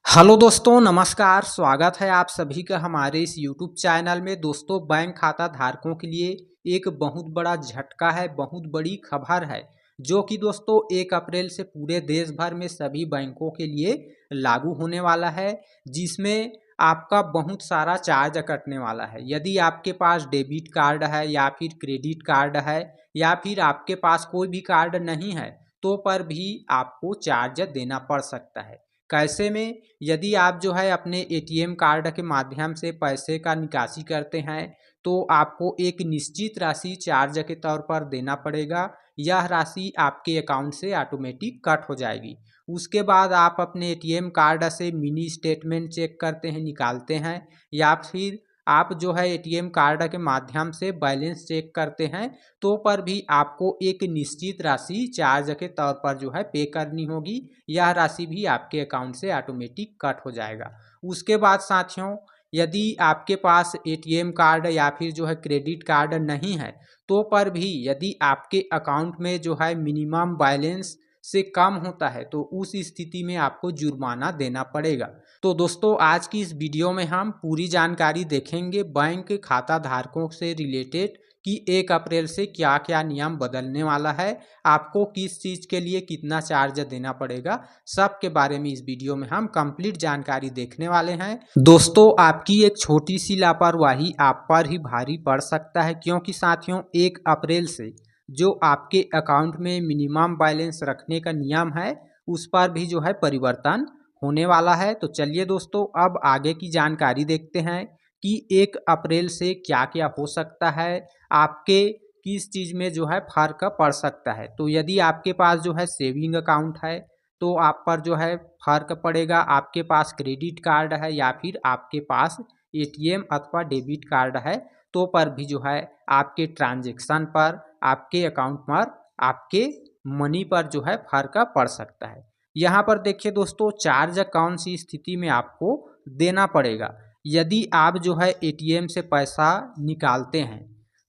Hello दोस्तों, नमस्कार। स्वागत है आप सभी का हमारे इस यूट्यूब चैनल में। दोस्तों, बैंक खाता धारकों के लिए एक बहुत बड़ा झटका है, बहुत बड़ी खबर है, जो कि दोस्तों 1 अप्रैल से पूरे देश भर में सभी बैंकों के लिए लागू होने वाला है, जिसमें आपका बहुत सारा चार्ज कटने वाला है। यदि आपके पास डेबिट कार्ड है या फिर क्रेडिट कार्ड है या फिर आपके पास कोई भी कार्ड नहीं है, तो पर भी आपको चार्ज देना पड़ सकता है। कैसे में? यदि आप जो है अपने एटीएम कार्ड के माध्यम से पैसे का निकासी करते हैं, तो आपको एक निश्चित राशि चार्ज के तौर पर देना पड़ेगा। यह राशि आपके अकाउंट से ऑटोमेटिक कट हो जाएगी। उसके बाद आप अपने एटीएम कार्ड से मिनी स्टेटमेंट चेक करते हैं, निकालते हैं, या फिर आप जो है एटीएम कार्ड के माध्यम से बैलेंस चेक करते हैं, तो पर भी आपको एक निश्चित राशि चार्ज के तौर पर जो है पे करनी होगी। यह राशि भी आपके अकाउंट से ऑटोमेटिक कट हो जाएगा। उसके बाद साथियों, यदि आपके पास एटीएम कार्ड या फिर जो है क्रेडिट कार्ड नहीं है, तो पर भी यदि आपके अकाउंट में जो है मिनिमम बैलेंस से कम होता है, तो उस स्थिति में आपको जुर्माना देना पड़ेगा। तो दोस्तों, आज की इस वीडियो में हम पूरी जानकारी देखेंगे बैंक खाता धारकों से रिलेटेड कि 1 अप्रैल से क्या क्या नियम बदलने वाला है, आपको किस चीज़ के लिए कितना चार्ज देना पड़ेगा, सब के बारे में इस वीडियो में हम कंप्लीट जानकारी देखने वाले हैं। दोस्तों, आपकी एक छोटी सी लापरवाही आप पर ही भारी पड़ सकता है, क्योंकि साथियों 1 अप्रैल से जो आपके अकाउंट में मिनिमम बैलेंस रखने का नियम है, उस पर भी जो है परिवर्तन होने वाला है। तो चलिए दोस्तों, अब आगे की जानकारी देखते हैं कि 1 अप्रैल से क्या क्या हो सकता है, आपके किस चीज़ में जो है फ़र्क पड़ सकता है। तो यदि आपके पास जो है सेविंग अकाउंट है, तो आप पर जो है फ़र्क पड़ेगा। आपके पास क्रेडिट कार्ड है या फिर आपके पास एटीएम अथवा डेबिट कार्ड है, तो पर भी जो है आपके ट्रांजैक्शन पर, आपके अकाउंट पर, आपके मनी पर जो है फ़र्क पड़ सकता है। यहाँ पर देखिए दोस्तों, चार्ज कौन सी स्थिति में आपको देना पड़ेगा। यदि आप जो है एटीएम से पैसा निकालते हैं,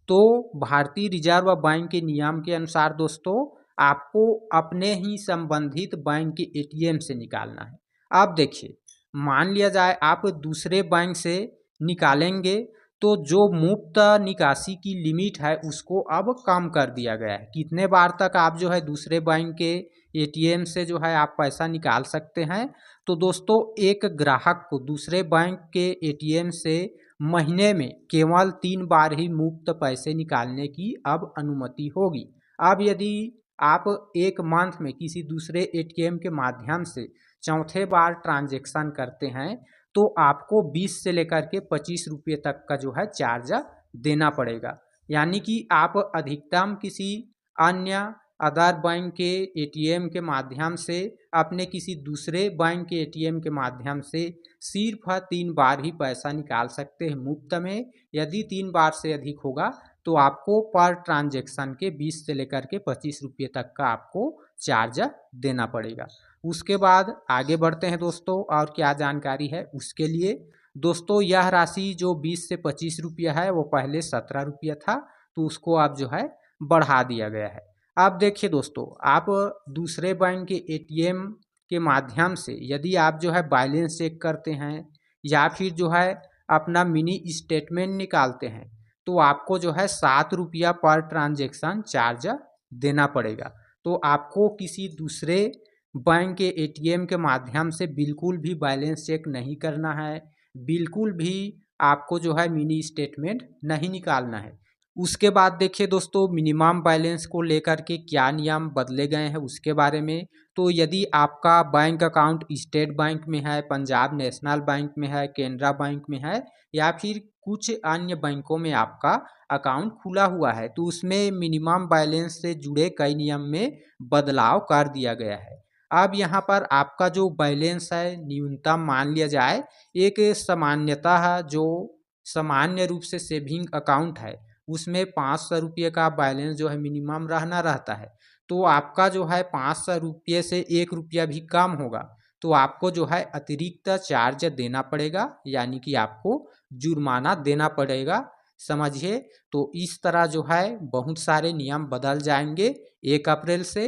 तो भारतीय रिजर्व बैंक के नियम के अनुसार दोस्तों आपको अपने ही संबंधित बैंक के एटीएम से निकालना है। अब देखिए, मान लिया जाए आप दूसरे बैंक से निकालेंगे, तो जो मुफ्त निकासी की लिमिट है उसको अब कम कर दिया गया है। कितने बार तक आप जो है दूसरे बैंक के एटीएम से जो है आप पैसा निकाल सकते हैं? तो दोस्तों, एक ग्राहक को दूसरे बैंक के एटीएम से महीने में केवल 3 बार ही मुफ्त पैसे निकालने की अब अनुमति होगी। अब यदि आप 1 मंथ में किसी दूसरे एटीएम के माध्यम से चौथे बार ट्रांजैक्शन करते हैं, तो आपको 20 से लेकर के 25 रुपये तक का जो है चार्ज देना पड़ेगा। यानी कि आप अधिकतम किसी अन्य अदर बैंक के एटीएम के माध्यम से अपने किसी दूसरे बैंक के एटीएम के माध्यम से सिर्फ 3 बार ही पैसा निकाल सकते हैं मुफ्त में। यदि 3 बार से अधिक होगा, तो आपको पर ट्रांजैक्शन के 20 से लेकर के 25 रुपये तक का आपको चार्ज देना पड़ेगा। उसके बाद आगे बढ़ते हैं दोस्तों, और क्या जानकारी है उसके लिए। दोस्तों, यह राशि जो 20 से 25 रुपया है, वो पहले 17 रुपया था, तो उसको अब जो है बढ़ा दिया गया है। अब देखिए दोस्तों, आप दूसरे बैंक के एटीएम के माध्यम से यदि आप जो है बैलेंस चेक करते हैं या फिर जो है अपना मिनी स्टेटमेंट निकालते हैं, तो आपको जो है 7 रुपया पर ट्रांजैक्शन चार्ज देना पड़ेगा। तो आपको किसी दूसरे बैंक के एटीएम के माध्यम से बिल्कुल भी बैलेंस चेक नहीं करना है, बिल्कुल भी आपको जो है मिनी स्टेटमेंट नहीं निकालना है। उसके बाद देखिए दोस्तों, मिनिमम बैलेंस को लेकर के क्या नियम बदले गए हैं उसके बारे में। तो यदि आपका बैंक अकाउंट स्टेट बैंक में है, पंजाब नेशनल बैंक में है, केनरा बैंक में है, या फिर कुछ अन्य बैंकों में आपका अकाउंट खुला हुआ है, तो उसमें मिनिमम बैलेंस से जुड़े कई नियम में बदलाव कर दिया गया है। अब यहाँ पर आपका जो बैलेंस है न्यूनतम मान लिया जाए, एक सामान्यतः जो सामान्य रूप से सेविंग अकाउंट है, उसमें 500 रुपये का बैलेंस जो है मिनिमम रहना रहता है। तो आपका जो है 500 रुपये से 1 रुपया भी कम होगा, तो आपको जो है अतिरिक्त चार्ज देना पड़ेगा, यानी कि आपको जुर्माना देना पड़ेगा। समझिए, तो इस तरह जो है बहुत सारे नियम बदल जाएंगे 1 अप्रैल से।